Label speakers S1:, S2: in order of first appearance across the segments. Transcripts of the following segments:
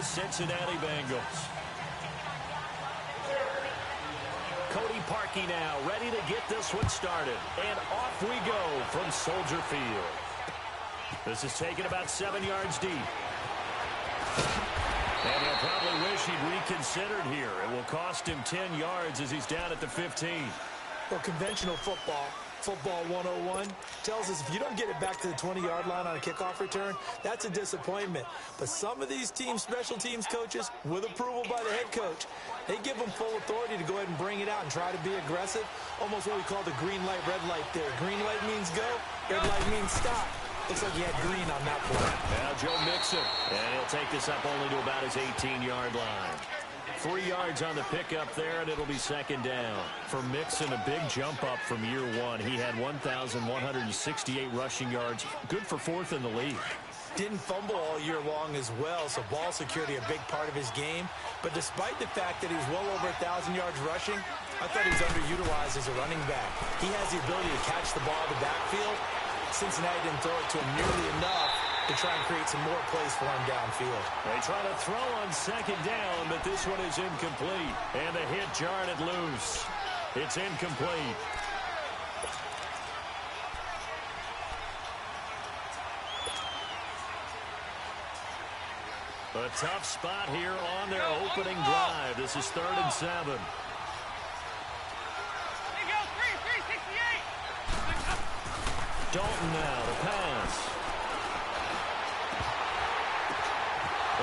S1: the Cincinnati Bengals. Cody Parkey now ready to get this one started. And off we go from Soldier Field. This is taken about 7 yards deep. And he'll probably wish he'd reconsidered here. It will cost him 10 yards as he's down at the 15.
S2: Well, conventional football 101, tells us if you don't get it back to the 20-yard line on a kickoff return, that's a disappointment. But some of these special teams coaches, with approval by the head coach, they give them full authority to go ahead and bring it out and try to be aggressive. Almost what we call the green light, red light there. Green light means go, red light means stop. Looks like he had green on that play.
S1: Now Joe Mixon, and he'll take this up only to about his 18-yard line. 3 yards on the pickup there, and it'll be second down. For Mixon, a big jump up from year one. He had 1,168 rushing yards. Good for fourth in the league.
S2: Didn't fumble all year long as well, so ball security a big part of his game. But despite the fact that he's well over 1,000 yards rushing, I thought he was underutilized as a running back. He has the ability to catch the ball in the backfield. Cincinnati didn't throw it to him nearly enough to try and create some more plays for him downfield.
S1: They try to throw on second down, but this one is incomplete. And the hit jarred it loose. It's incomplete. A tough spot here on their opening drive. This is 3rd and 7. Dalton now to pass.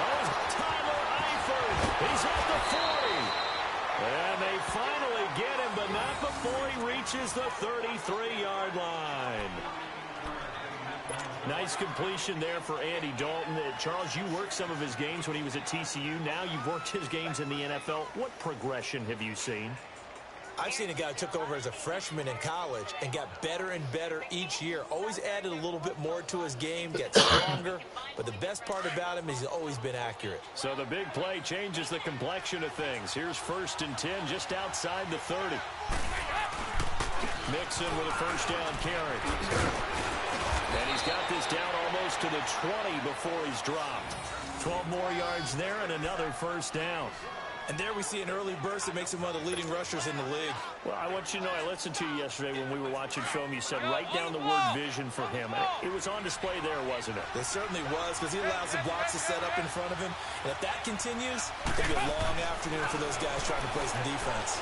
S1: Oh, Tyler Eifert. He's at the 40. And they finally get him, but not before he reaches the 33-yard line. Nice completion there for Andy Dalton. Charles, you worked some of his games when he was at TCU. Now you've worked his games in the NFL. What progression have you seen?
S2: I've seen a guy who took over as a freshman in college and got better and better each year. Always added a little bit more to his game, gets stronger. But the best part about him is he's always been accurate.
S1: So the big play changes the complexion of things. Here's 1st and 10 just outside the 30. Mixon with a first down carry. And he's got this down almost to the 20 before he's dropped. 12 more yards there and another first down.
S2: And there we see an early burst that makes him one of the leading rushers in the league.
S1: Well, I want you to know, I listened to you yesterday when we were watching film. You said write down the word vision for him. It was on display there, wasn't it?
S2: It certainly was, because he allows the blocks to set up in front of him. And if that continues, it'll be a long afternoon for those guys trying to play some defense.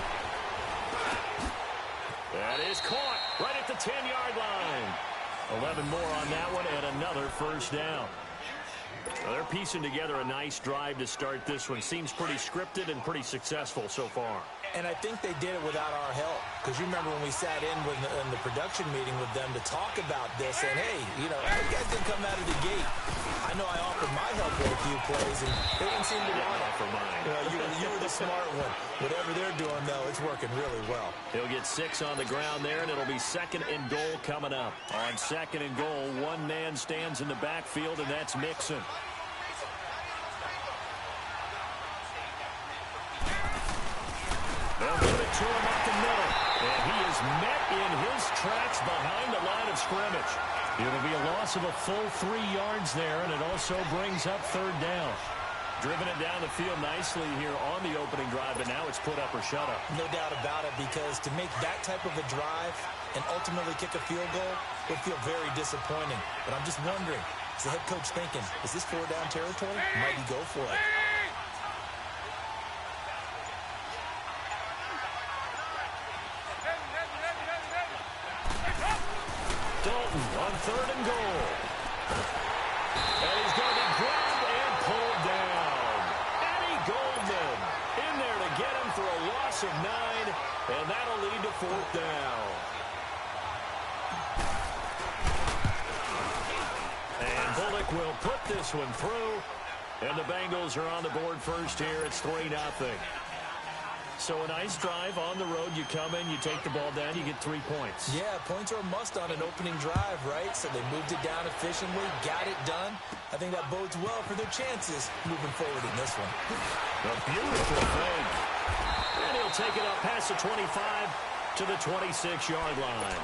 S1: That is caught right at the 10-yard line. 11 more on that one and another first down. Well, they're piecing together a nice drive to start this one. Seems pretty scripted and pretty successful so far.
S2: And I think they did it without our help. Because you remember when we sat in the production meeting with them to talk about this. And, hey, you know, you guys didn't come out of the gate. I know I offered my help with a few plays, and they didn't seem to want it.
S1: For mine.
S2: You were the smart one. Whatever they're doing, though, it's working really well.
S1: He'll get 6 on the ground there, and it'll be 2nd and goal coming up. On 2nd and goal, one man stands in the backfield, and that's Mixon. They'll give it to him up the middle. And he is met in his tracks behind the line of scrimmage. It'll be a loss of a full 3 yards there, and it also brings up 3rd down. Driven it down the field nicely here on the opening drive, but now it's put up or shut up.
S2: No doubt about it, because to make that type of a drive and ultimately kick a field goal would feel very disappointing. But I'm just wondering, is the head coach thinking, is this 4-down territory? Might he go for it?
S1: Dalton on 3rd and goal. And he's going to be grabbed and pulled down. Eddie Goldman in there to get him for a loss of 9, and that'll lead to 4th down. And Bullock will put this one through, and the Bengals are on the board first here. It's 3-0. So a nice drive on the road. You come in, you take the ball down, you get 3 points.
S2: Yeah, points are a must on an opening drive, right? So they moved it down efficiently, got it done. I think that bodes well for their chances moving forward in this one.
S1: A beautiful fake. And he'll take it up past the 25 to the 26-yard line.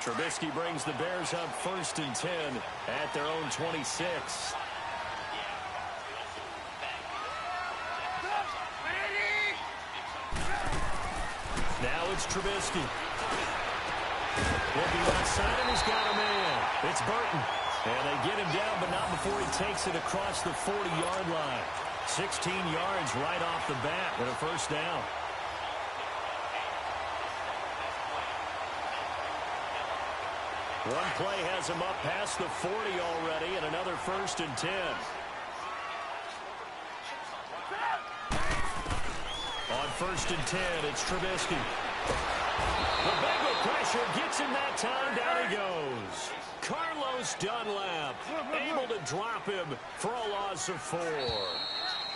S1: Trubisky brings the Bears up 1st and 10 at their own 26. Now it's Trubisky. Looking outside, and he's got a man. It's Burton. And they get him down, but not before he takes it across the 40-yard line. 16 yards right off the bat with a 1st down. One play has him up past the 40 already, and another 1st and 10. On 1st and 10, it's Trubisky. The Bengal pressure gets him that time. Down he goes. Carlos Dunlap able to drop him for a loss of 4.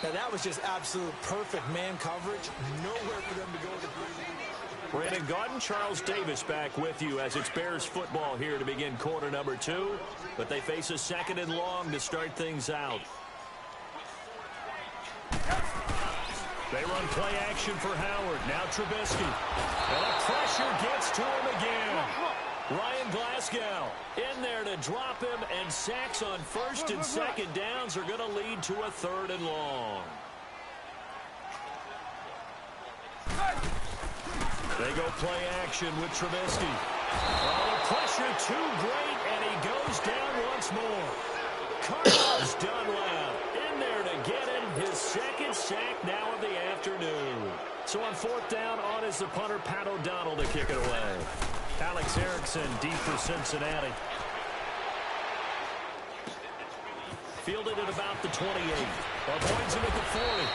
S2: Now, that was just absolute perfect man coverage. Nowhere for them to go to.
S1: Brandon Gaudin, Charles Davis back with you as it's Bears football here to begin quarter number 2. But they face a 2nd and long to start things out. They run play action for Howard. Now Trubisky. And the pressure gets to him again. Ryan Glasgow in there to drop him, and sacks on 1st and 2nd downs are going to lead to a 3rd and long. They go play action with Trubisky. Oh, the pressure too great, and he goes down once more. Carlos Dunlap in there to get him his 2nd sack now of the afternoon. So on 4th down, on is the punter, Pat O'Donnell, to kick it away. Alex Erickson deep for Cincinnati. Fielded at about the 28. Avoids him at the 40.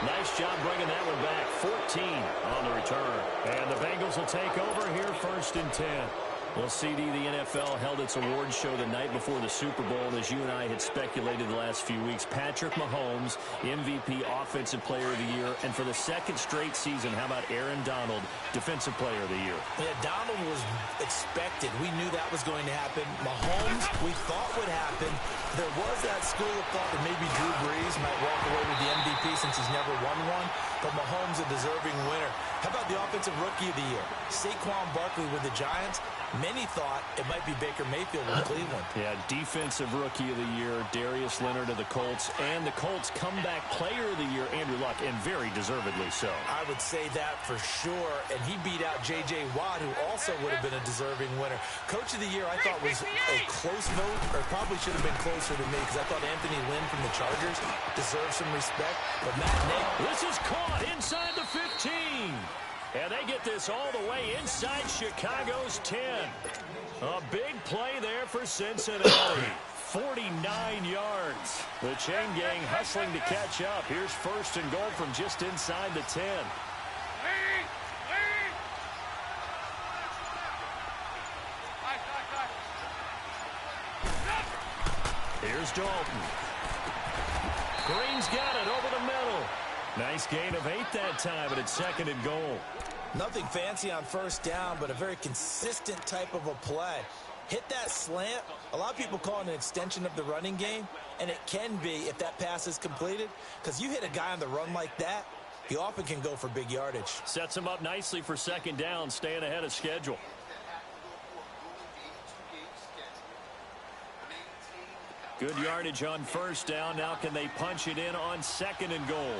S1: Nice job bringing that one back. 14 on the return. And the Bengals will take over here 1st and 10. Well, CD, the NFL held its awards show the night before the Super Bowl, and as you and I had speculated the last few weeks, Patrick Mahomes, MVP, Offensive Player of the Year, and for the 2nd straight season, how about Aaron Donald, Defensive Player of the Year?
S2: Yeah, Donald was expected. We knew that was going to happen. Mahomes, we thought would happen. There was that school of thought that maybe Drew Brees might walk away with the MVP since he's never won one, but Mahomes a deserving winner. How about the Offensive Rookie of the Year? Saquon Barkley with the Giants. Many thought it might be Baker Mayfield with Cleveland.
S1: Yeah, Defensive Rookie of the Year, Darius Leonard of the Colts, and the Colts Comeback Player of the Year, Andrew Luck, and very deservedly so.
S2: I would say that for sure, and he beat out J.J. Watt, who also would have been a deserving winner. Coach of the Year, I thought, was a close vote, or probably should have been closer to me, because I thought Anthony Lynn from the Chargers deserves some respect. But Matt Nagy,
S1: this is caught inside the 15. And they get this all the way inside Chicago's 10. A big play there for Cincinnati. 49 yards. The chain gang hustling to catch up. Here's 1st and goal from just inside the 10. Here's Dalton. Green's got it over the middle. Nice gain of 8 that time, but it's 2nd and goal.
S2: Nothing fancy on 1st down, but a very consistent type of a play. Hit that slant. A lot of people call it an extension of the running game, and it can be if that pass is completed, because you hit a guy on the run like that, he often can go for big yardage.
S1: Sets him up nicely for 2nd down, staying ahead of schedule. Good yardage on 1st down. Now can they punch it in on 2nd and goal?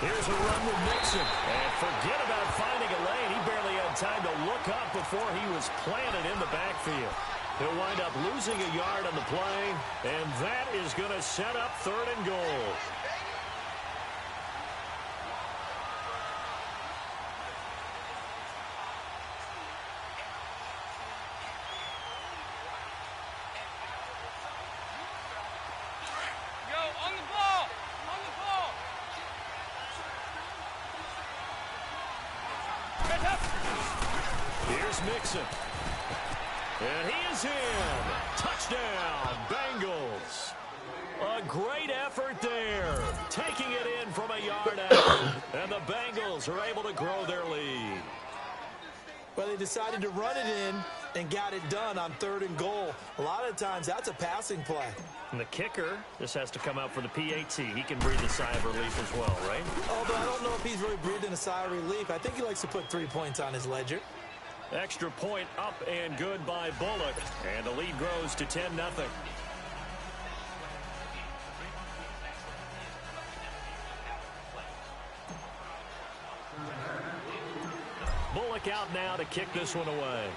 S1: Here's a run with Mixon. And forget about finding a lane. He barely had time to look up before he was planted in the backfield. He'll wind up losing a yard on the play, and that is going to set up 3rd and goal. Here's Mixon. And he is in. Touchdown, Bengals. A great effort there. Taking it in from a yard out. And the Bengals are able to grow their lead.
S2: Well, they decided to run it in and got it done on 3rd and goal. A lot of times, that's a passing play.
S1: And the kicker, this has to come out for the PAT. He can breathe a sigh of relief as well, right?
S2: Although I don't know if he's really breathing a sigh of relief. I think he likes to put 3 points on his ledger.
S1: Extra point up and good by Bullock. And the lead grows to 10-0. Bullock out now to kick this one away.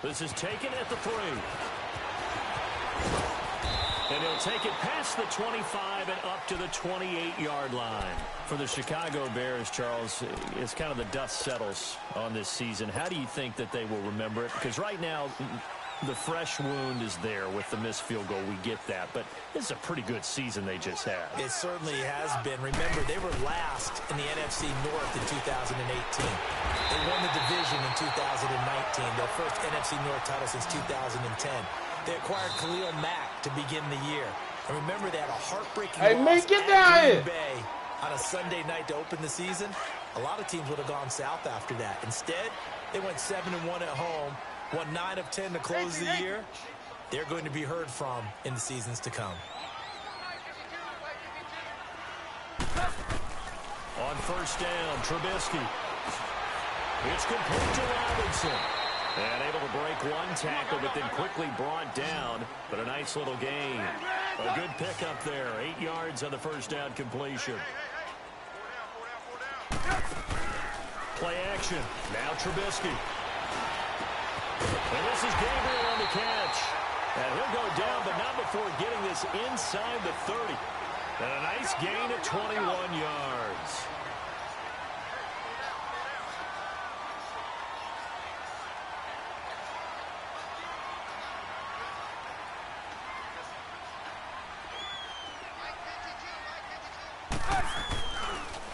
S1: This is taken at the 3. And he'll take it past the 25 and up to the 28-yard line. For the Chicago Bears, Charles, it's kind of the dust settles on this season. How do you think that they will remember it? Because right now, the fresh wound is there with the missed field goal. We get that. But this is a pretty good season they just had.
S2: It certainly has been. Remember, they were last in the NFC North in 2018. They won the division in 2019, their first NFC North title since 2010. They acquired Khalil Mack to begin the year. And remember, they had a heartbreaking loss at Green Bay on a Sunday night to open the season. A lot of teams would have gone south after that. Instead, they went 7-1 at home, won 9 of 10 to close the year. They're going to be heard from in the seasons to come.
S1: On first down, Trubisky. It's complete to Robinson. And able to break one tackle, but then quickly brought down. But a nice little gain. A good pickup there. 8 yards on the first down completion. Play action. Now Trubisky. And this is Gabriel on the catch. And he'll go down, but not before getting this inside the 30. And a nice gain at 21 yards.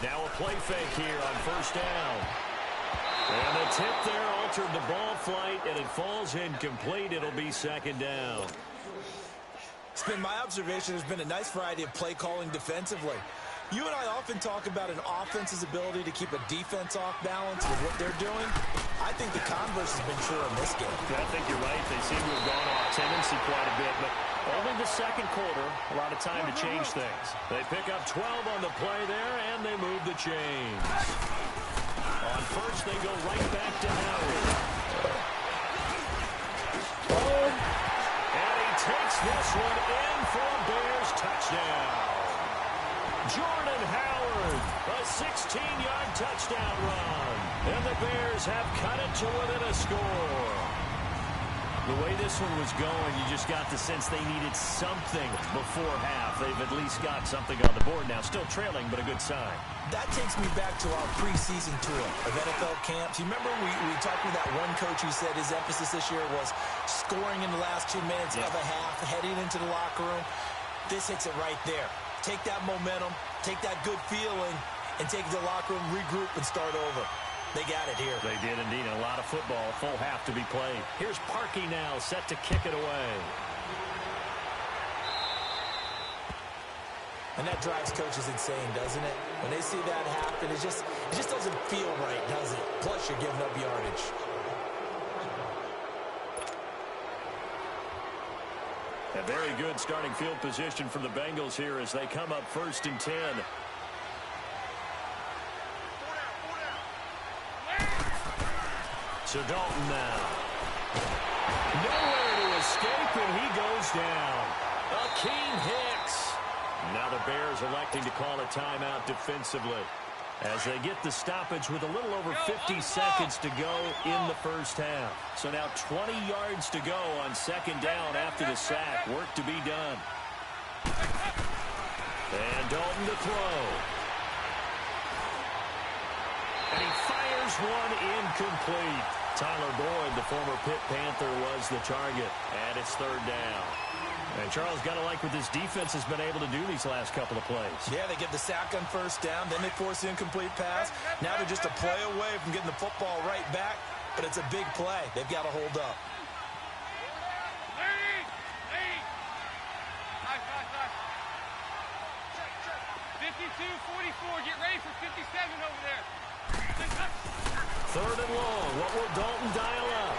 S1: Now a play fake here on first down. And the tip there altered the ball flight, and it falls incomplete. It'll be second down.
S2: It's been my observation there's been a nice variety of play calling defensively. You and I often talk about an offense's ability to keep a defense off balance with what they're doing. I think the converse has been true in this game.
S1: I think you're right. They seem to have gone off tendency quite a bit, but only the second quarter, a lot of time to change things. They pick up 12 on the play there, and they move the chains. On first, they go right back to Howard. And he takes this one in for a Bears touchdown. Jordan Howard, a 16-yard touchdown run. And the Bears have cut it to within a score. The way this one was going, you just got the sense they needed something before half. They've at least got something on the board now. Still trailing, but a good sign.
S2: That takes me back to our preseason tour of NFL camps. You remember we talked with that one coach who said his emphasis this year was scoring in the last 2 minutes of a half, heading into the locker room. This hits it right there. Take that momentum, take that good feeling, and take it to the locker room, regroup, and start over. They got it here.
S1: They did indeed. A lot of football, full half to be played. Here's Parkey now, set to kick it away.
S2: And that drives coaches insane, doesn't it? When they see that happen, it just doesn't feel right, does it? Plus, you're giving up yardage.
S1: A very good starting field position for the Bengals here as they come up 1st and 10. So Dalton now. Nowhere to escape, and he goes down. Akeem Hicks. Now the Bears electing to call a timeout defensively as they get the stoppage with a little over 50 seconds to go in the first half. So now 20 yards to go on 2nd down after the sack. Work to be done. And Dalton to throw. And he fires one incomplete. Tyler Boyd, the former Pitt Panther, was the target. And it's 3rd down. And Charles, got to like what this defense has been able to do these last couple of plays.
S2: Yeah, they get the sack on 1st down, then they force the incomplete pass. Now they're just a play away from getting the football right back, but it's a big play. They've got to hold up.
S3: 52-44. Get ready for 57 over there.
S1: Third and long. What will Dalton dial up?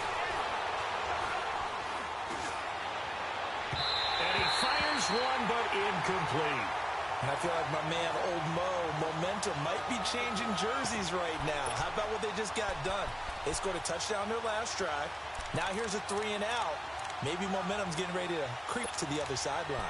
S1: And he fires one, but incomplete.
S2: And I feel like my man, Old Mo, momentum might be changing jerseys right now. How about what they just got done? They scored a touchdown their last drive. Now here's a 3 and out. Maybe momentum's getting ready to creep to the other sideline.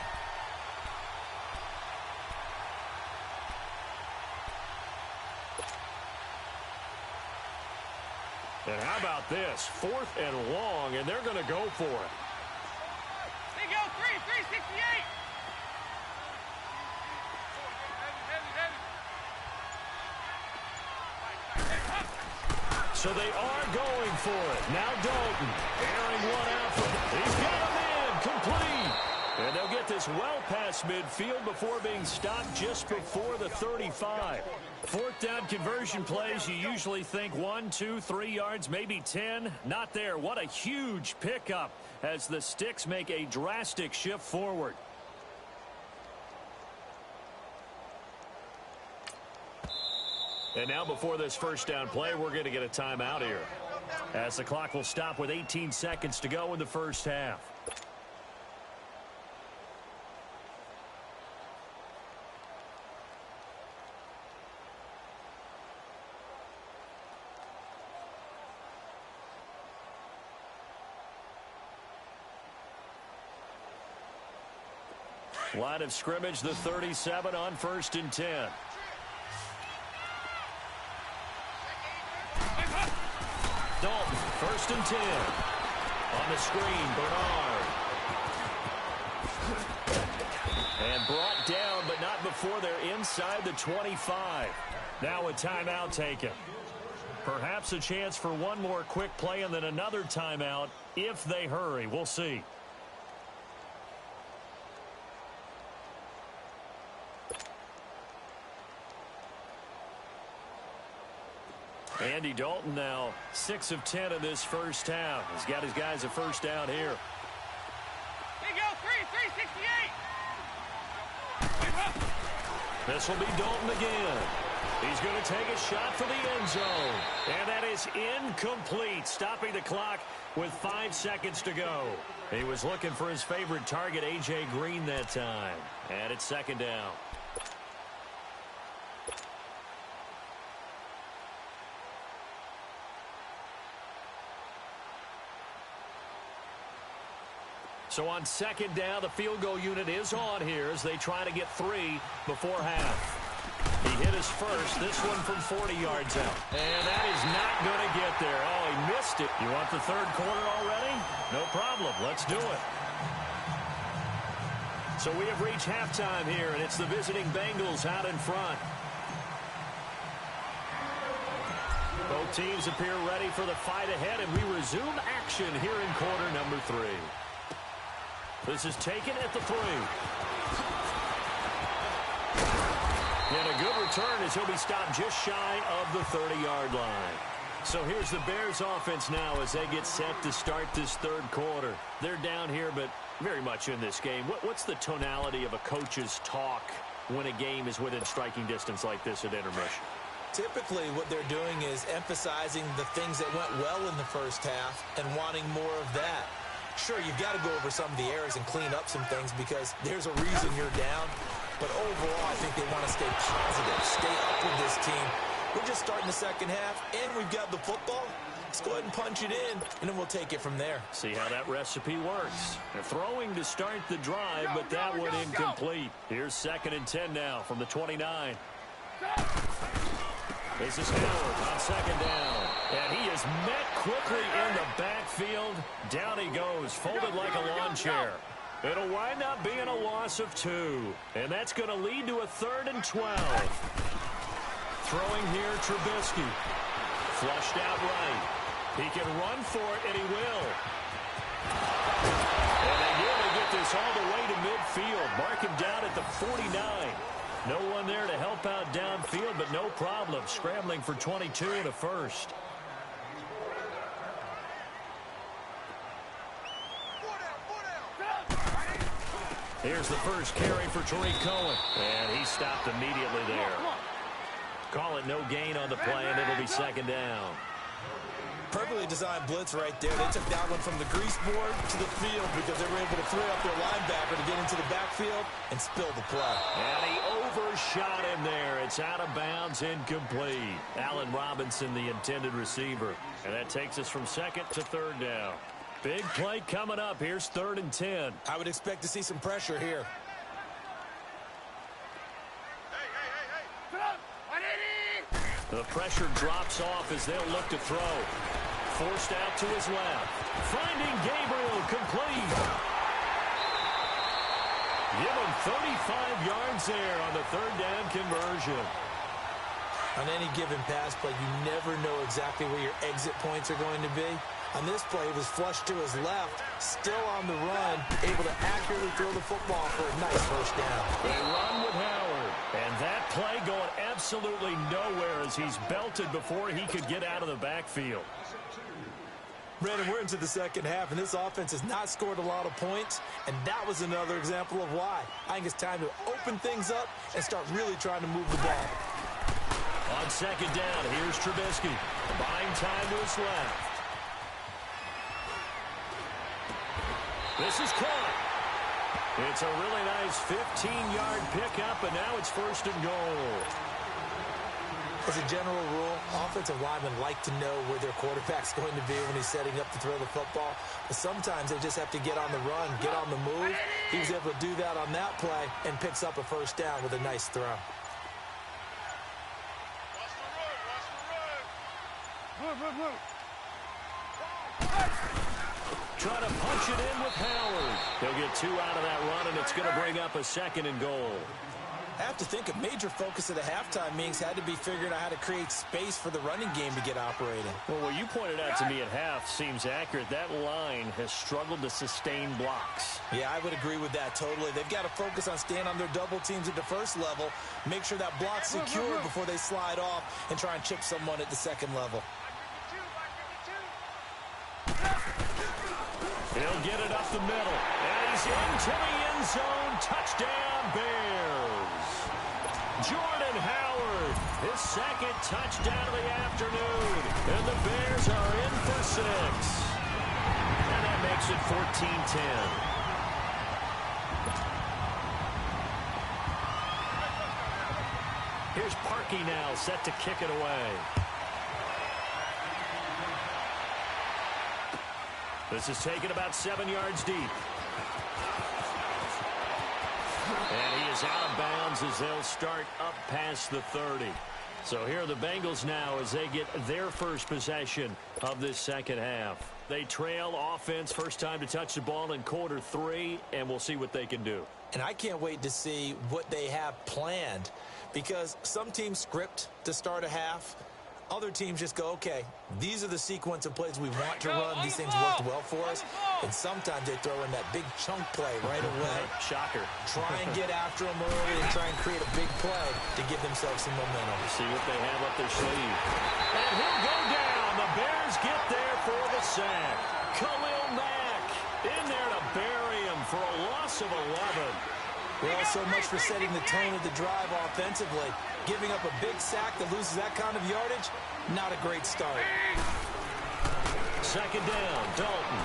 S1: And how about this? 4th and long, and they're going to go for it.
S3: They go 368.
S1: So they are going for it. Now Dalton airing one out. He's got him in. Complete. And they'll get this well past midfield before being stopped just before the 35. 4th down conversion plays, you usually think 1, 2, 3 yards, maybe 10. Not there. What a huge pickup as the Sticks make a drastic shift forward. And now before this first down play, we're going to get a timeout here, as the clock will stop with 18 seconds to go in the first half. Line of scrimmage, the 37 on 1st and 10. Dalton, 1st and 10. On the screen, Bernard. And brought down, but not before they're inside the 25. Now a timeout taken. Perhaps a chance for one more quick play and then another timeout if they hurry. We'll see. Andy Dalton now 6 of 10 in this first half. He's got his guys a first down here.
S3: They go 368.
S1: This will be Dalton again. He's going to take a shot for the end zone. And that is incomplete, stopping the clock with 5 seconds to go. He was looking for his favorite target, A.J. Green, that time. And it's 2nd down. So on 2nd down, the field goal unit is on here as they try to get 3 before half. He hit his first, this one from 40 yards out. And that is not going to get there. Oh, he missed it. You want the 3rd quarter already? No problem. Let's do it. So we have reached halftime here, and it's the visiting Bengals out in front. Both teams appear ready for the fight ahead, and we resume action here in quarter number 3. This is taken at the 3. And a good return as he'll be stopped just shy of the 30-yard line. So here's the Bears offense now as they get set to start this 3rd quarter. They're down here, but very much in this game. What's the tonality of a coach's talk when a game is within striking distance like this at intermission?
S2: Typically, what they're doing is emphasizing the things that went well in the first half and wanting more of that. Sure, you've got to go over some of the errors and clean up some things because there's a reason you're down. But overall, I think they want to stay positive, stay up with this team. We're just starting the 2nd half, and we've got the football. Let's go ahead and punch it in, and then we'll take it from there.
S1: See how that recipe works. They're throwing to start the drive, but that one incomplete. Here's 2nd and 10 now from the 29. This is Howard on 2nd down. And he is met quickly in the backfield. Down he goes, folded like a lawn chair. It'll wind up being a loss of 2. And that's going to lead to a 3rd and 12. Throwing here, Trubisky. Flushed out right. He can run for it, and he will. And they nearly get this all the way to midfield. Mark him down at the 49. No one there to help out downfield, but no problem. Scrambling for 22 and a first. Here's the first carry for Tariq Cohen. And he stopped immediately there. Call it no gain on the play, and it'll be second down.
S2: Perfectly designed blitz right there. They took that one from the grease board to the field because they were able to free up their linebacker to get into the backfield and spill the play.
S1: And he overshot him there. It's out of bounds, incomplete. Allen Robinson, the intended receiver. And that takes us from second to third down. Big play coming up. Here's 3rd and 10.
S2: I would expect to see some pressure here.
S1: The pressure drops off as they'll look to throw. Forced out to his left. Finding Gabriel, complete. Give him 35 yards there on the 3rd down conversion.
S2: On any given pass play, you never know exactly where your exit points are going to be. On this play, he was flushed to his left, still on the run, able to accurately throw the football for a nice first down.
S1: They run with Howard, and that play going absolutely nowhere as he's belted before he could get out of the backfield.
S2: Brandon, we're into the second half, and this offense has not scored a lot of points, and that was another example of why. I think it's time to open things up and start really trying to move the ball.
S1: On second down, here's Trubisky. Buying time to his left. This is caught. It's a really nice 15-yard pickup, and now it's 1st and goal.
S2: As a general rule, offensive linemen like to know where their quarterback's going to be when he's setting up to throw the football. But sometimes they just have to get on the run, get on the move. He was able to do that on that play and picks up a first down with a nice throw.
S1: Trying to punch it in with Howard. They'll get 2 out of that run, and it's going to bring up a 2nd and goal.
S2: I have to think a major focus of the halftime meetings had to be figuring out how to create space for the running game to get operating.
S1: Well, what you pointed out to me at half seems accurate. That line has struggled to sustain blocks.
S2: Yeah, I would agree with that totally. They've got to focus on staying on their double teams at the first level, make sure that block's secure before they slide off and try and chip someone at the second level.
S1: He'll get it up the middle. And he's into the end zone. Touchdown, Bears. Jordan Howard, his 2nd touchdown of the afternoon. And the Bears are in for 6. And that makes it 14-10. Here's Parkey now, set to kick it away. This is taken about 7 yards deep. And he is out of bounds as they'll start up past the 30. So here are the Bengals now as they get their first possession of this second half. They trail offense, first time to touch the ball in quarter 3, and we'll see what they can do.
S2: And I can't wait to see what they have planned, because some teams script to start a half. Other teams just go, okay, these are the sequence of plays we want to run. These things worked well for us. And sometimes they throw in that big chunk play right away.
S1: Shocker.
S2: Try and get after them early and try and create a big play to give themselves some momentum.
S1: See what they have up their sleeve. And he'll go down. The Bears get there for the sack. Khalil Mack in there to bury him for a loss of 11.
S2: Well, so much for setting the tone of the drive offensively. Giving up a big sack that loses that kind of yardage, not a great start.
S1: Second down, Dalton.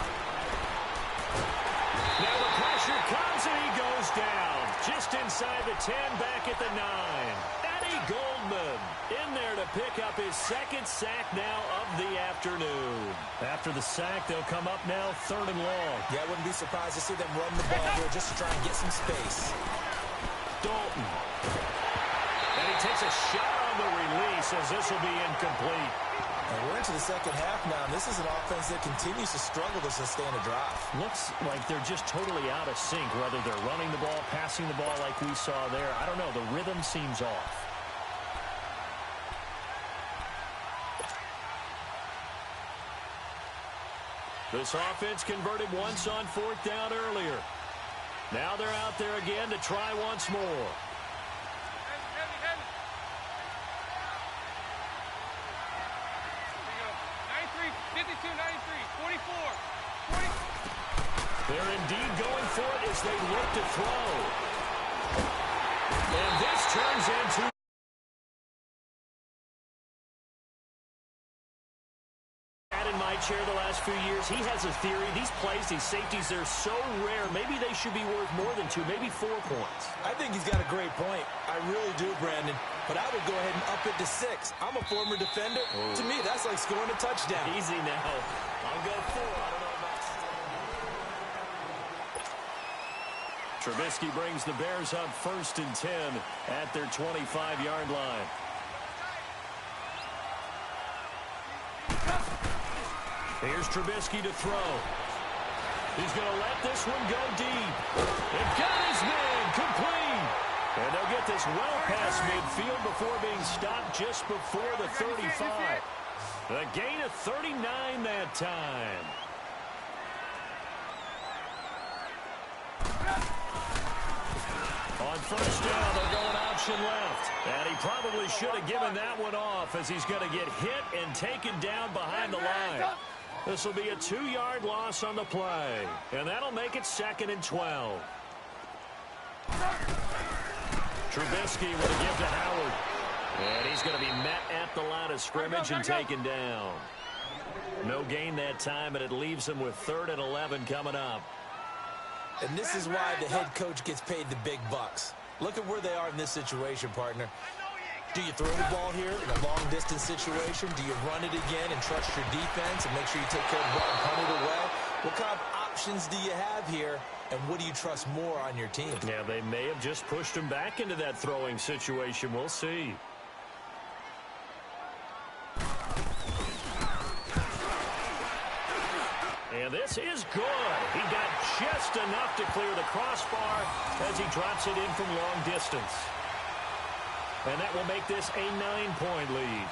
S1: Now the pressure comes and he goes down. Just inside the 10, back at the 9. Eddie Goldman in there to pick up his 2nd sack now of the afternoon. After the sack, they'll come up now 3rd and long.
S2: Yeah, I wouldn't be surprised to see them run the ball here just to try and get some space.
S1: Dalton. And he takes a shot on the release as this will be incomplete.
S2: And we're into the second half now, and this is an offense that continues to struggle to sustain a drive.
S1: Looks like they're just totally out of sync, whether they're running the ball, passing the ball like we saw there. I don't know. The rhythm seems off. This offense converted once on 4th down earlier. Now they're out there again to try once more.
S3: 52, 93, 44, 40.
S1: They're indeed going for it as they look to throw. And this turns into... in my chair the last few years, he has a theory. These plays, these safeties, they're so rare. Maybe they should be worth more than 2, maybe 4 points.
S2: I think he's got a great point. I really do, Brandon. But I would go ahead and up it to 6. I'm a former defender. Oh. To me, that's like scoring a touchdown.
S1: Easy now. I'll go 4. I don't know about... Trubisky brings the Bears up 1st and 10 at their 25-yard line. Here's Trubisky to throw. He's going to let this one go deep. And got his man complete. And they'll get this well past midfield before being stopped just before the 35. A gain of 39 that time. On 1st down, they're going option left. And he probably should have given that one off as he's going to get hit and taken down behind the line. This will be a 2-yard loss on the play. And that'll make it 2nd and 12. Trubisky with a give to Howard. And he's going to be met at the line of scrimmage and taken down. No gain that time, and it leaves him with 3rd and 11 coming up.
S2: And this is why the head coach gets paid the big bucks. Look at where they are in this situation, partner. Do you throw the ball here in a long-distance situation? Do you run it again and trust your defense and make sure you take care of the ball and punt it away? What kind of options do you have here, and what do you trust more on your team?
S1: Yeah, they may have just pushed him back into that throwing situation. We'll see. And this is good. He got just enough to clear the crossbar as he drops it in from long distance. And that will make this a 9-point lead.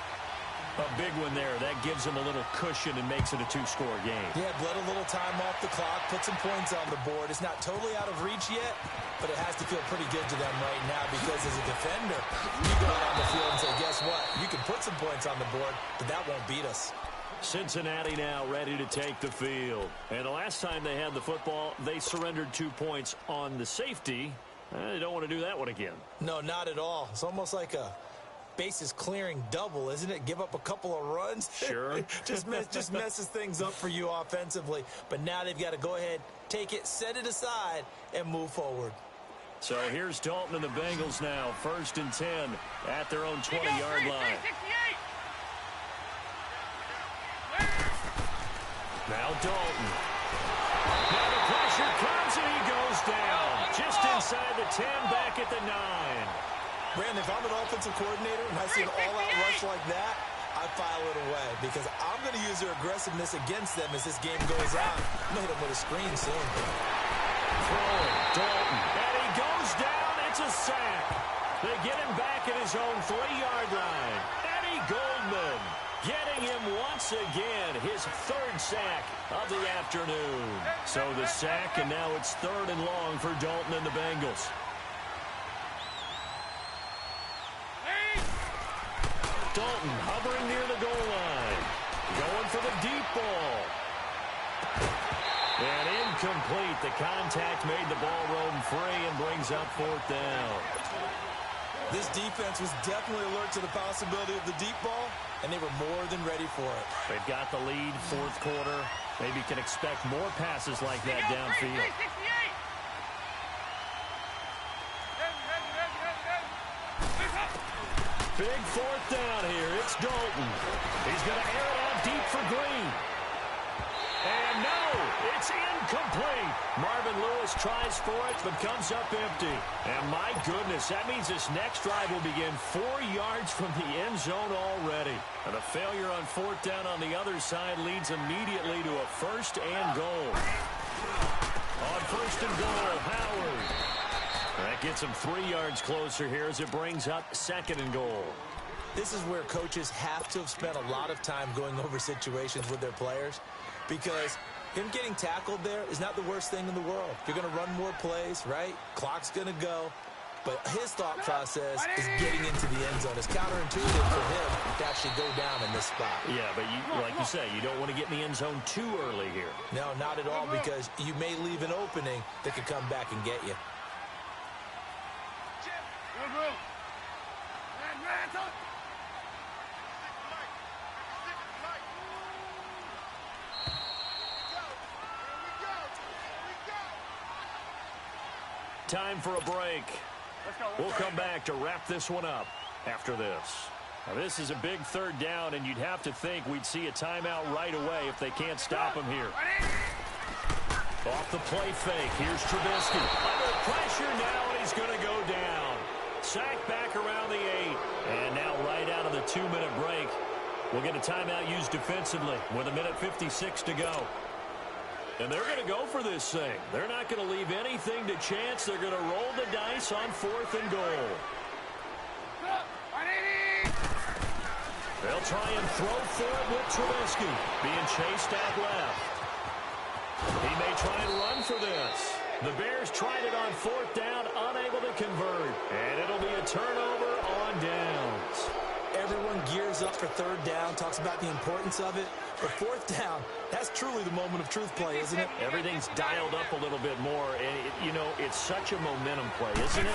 S1: A big one there. That gives him a little cushion and makes it a 2-score game.
S2: Yeah, bled a little time off the clock, put some points on the board. It's not totally out of reach yet, but it has to feel pretty good to them right now because as a defender, you go out on the field and say, guess what? You can put some points on the board, but that won't beat us.
S1: Cincinnati now ready to take the field. And the last time they had the football, they surrendered 2 points on the safety. They don't want to do that one again.
S2: No, not at all. It's almost like a bases clearing double, isn't it? Give up a couple of runs.
S1: Sure.
S2: just messes things up for you offensively. But now they've got to go ahead, take it, set it aside, and move forward.
S1: So here's Dalton and the Bengals now. 1st and 10 at their own 20-yard line. Now Dalton. Now the pressure comes and he goes down. Just inside the 10, back at the 9.
S2: Brandon, if I'm an offensive coordinator and I see an all-out rush like that, I file it away because I'm going to use their aggressiveness against them as this game goes on. I'm going to hit them with a screen soon.
S1: Throwing, Dalton. And he goes down. It's a sack. They get him back at his own 3-yard line. Eddie Goldman getting him once again, his 3rd sack of the afternoon. So the sack, and now it's 3rd and long for Dalton and the Bengals. Dalton hovering near the goal line. Going for the deep ball. And incomplete. The contact made the ball roam free and brings up 4th down.
S2: This defense was definitely alert to the possibility of the deep ball, and they were more than ready for it.
S1: They've got the lead, 4th quarter. Maybe can expect more passes like that downfield. Big 4th down here. It's Dalton. He's going to air it out deep for Green. And no, it's incomplete. Marvin Lewis tries for it, but comes up empty. And my goodness, that means this next drive will begin 4 yards from the end zone already. And a failure on 4th down on the other side leads immediately to a 1st and goal. On 1st and goal, Howard. That gets him 3 yards closer here as it brings up 2nd and goal.
S2: This is where coaches have to have spent a lot of time going over situations with their players because him getting tackled there is not the worst thing in the world. You're going to run more plays, right? Clock's going to go. but his thought process is getting into the end zone. It's counterintuitive for him to actually go down in this spot.
S1: Yeah, but like you say, you don't want to get in the end zone too early here.
S2: No, not at all, because you may leave an opening that could come back and get you.
S1: Time for a break. We'll come back to wrap this one up after this. Now, this is a big third down, and you'd have to think we'd see a timeout right away if they can't stop him here. Off the play fake. Here's Trubisky. Under pressure now, and he's going to go down. Sacked back around the 8. And now right out of the 2-minute break, we'll get a timeout used defensively with 1:56 to go. And they're going to go for this thing. They're not going to leave anything to chance. They're going to roll the dice on 4th and goal. They'll try and throw for it with Trubisky. Being chased out left. He may try and run for this. The Bears tried it on 4th down, unable to convert. And it'll be a turnover on downs.
S2: Everyone gears up for 3rd down, talks about the importance of it. But 4th down, that's truly the moment of truth play, isn't it?
S1: Everything's dialed up a little bit more. And, it's such a momentum play, isn't it?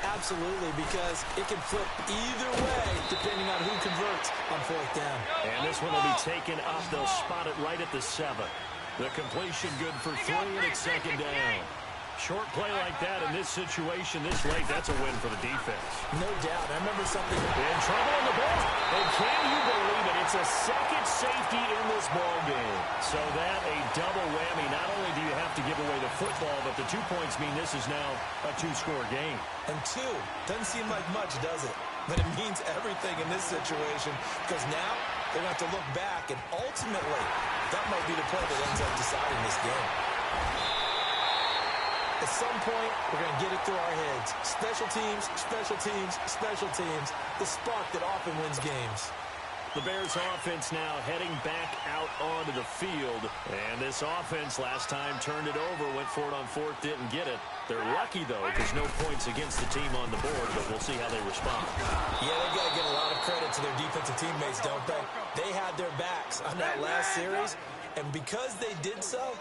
S2: Absolutely, because it can flip either way depending on who converts on 4th down.
S1: And this one will be taken up. They'll spot it right at the 7. The completion good for 3, and it's 2nd down. Short play like that in this situation this late, that's a win for the defense.
S2: No doubt. I remember something.
S1: In trouble on the ball. And can you believe it? It's a second safety in this ball game. So that a double whammy. Not only do you have to give away the football, but the 2 points mean this is now a 2-score game.
S2: And 2 doesn't seem like much, does it? But it means everything in this situation, because now they're going to have to look back, and ultimately that might be the play that ends up deciding this game. At some point, we're going to get it through our heads. Special teams, special teams, special teams. The spark that often wins games.
S1: The Bears offense now heading back out onto the field. And this offense last time turned it over, went for it on 4th, didn't get it. They're lucky, though, because no points against the team on the board, but we'll see how they respond.
S2: Yeah, they've got to give a lot of credit to their defensive teammates, don't they? They had their backs on that last series, and because they did so,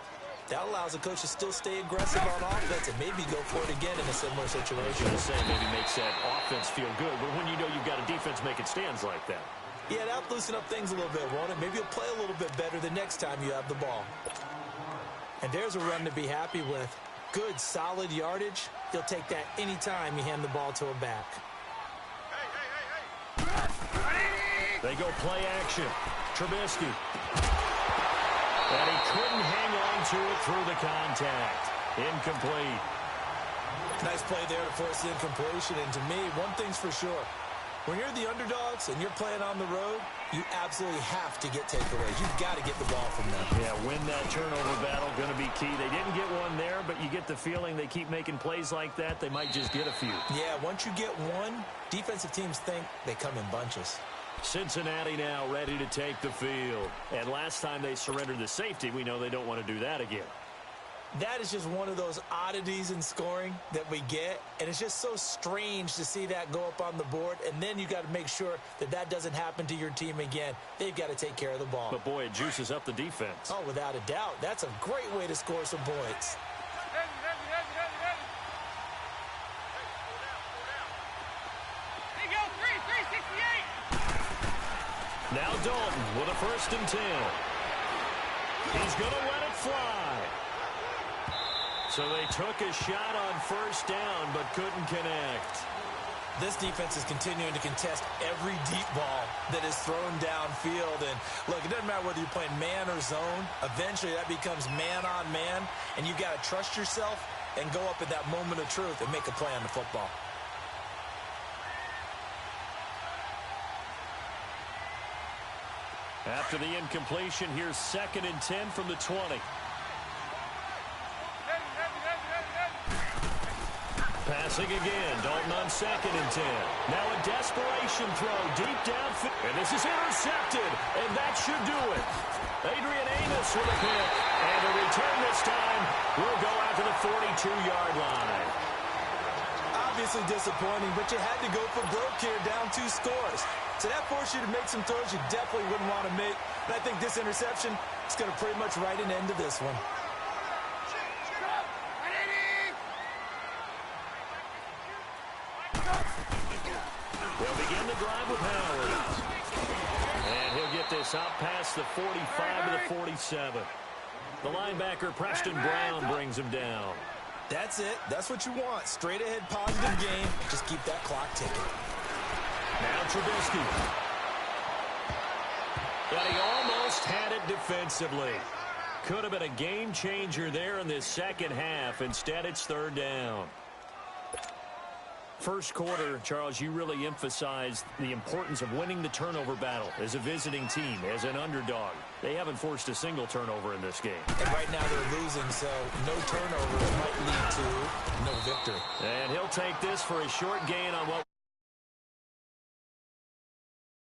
S2: that allows the coach to still stay aggressive on offense and maybe go for it again in a similar situation.
S1: I was going to say, maybe makes that offense feel good, but when you know you've got a defense making stands like that.
S2: Yeah, that'll loosen up things a little bit, won't it? Maybe you'll play a little bit better the next time you have the ball. And there's a run to be happy with. Good, solid yardage. You'll take that anytime you hand the ball to a back.
S1: They go play action. Trubisky. And he couldn't hang on to it through the contact. Incomplete.
S2: Nice play there to force the incompletion. And to me, one thing's for sure. When you're the underdogs and you're playing on the road, you absolutely have to get takeaways. You've got to get the ball from them.
S1: Yeah, win that turnover battle, going to be key. They didn't get one there, but you get the feeling they keep making plays like that, they might just get a few.
S2: Yeah, once you get one, defensive teams think they come in bunches.
S1: Cincinnati now ready to take the field. And last time they surrendered the safety, we know they don't want to do that again.
S2: That is just one of those oddities in scoring that we get, and it's just so strange to see that go up on the board, and then you got to make sure that that doesn't happen to your team again. They've got to take care of the ball.
S1: But, boy, it juices up the defense.
S2: Oh, without a doubt. That's a great way to score some points.
S3: There you go, 368.
S1: Now Dalton with a 1st and 10. He's going to let it fly. So they took a shot on 1st down, but couldn't connect.
S2: This defense is continuing to contest every deep ball that is thrown downfield. And, look, it doesn't matter whether you're playing man or zone. Eventually, that becomes man on man, and you've got to trust yourself and go up at that moment of truth and make a play on the football.
S1: After the incompletion, here's 2nd and 10 from the 20. Passing again, Dalton on 2nd and 10. Now a desperation throw deep downfield. And this is intercepted, and that should do it. Adrian Amos with a pick. And the return this time will go out to the 42-yard line.
S2: I'll Obviously disappointing, but you had to go for broke here, down 2 scores. So that forced you to make some throws you definitely wouldn't want to make. And I think this interception is going to pretty much write an end to this one.
S1: They'll begin the drive with Howard. And he'll get this out past the 45 to the 47. The linebacker, Preston Brown, brings him down.
S2: That's it. That's what you want. Straight ahead, positive game. Just keep that clock ticking.
S1: Now Trubisky. But he almost had it defensively. Could have been a game changer there in this second half. Instead, it's 3rd down. First quarter, Charles, you really emphasized the importance of winning the turnover battle as a visiting team, as an underdog. They haven't forced a single turnover in this game.
S2: And right now they're losing, so no turnovers might lead to no victory.
S1: And he'll take this for a short gain on what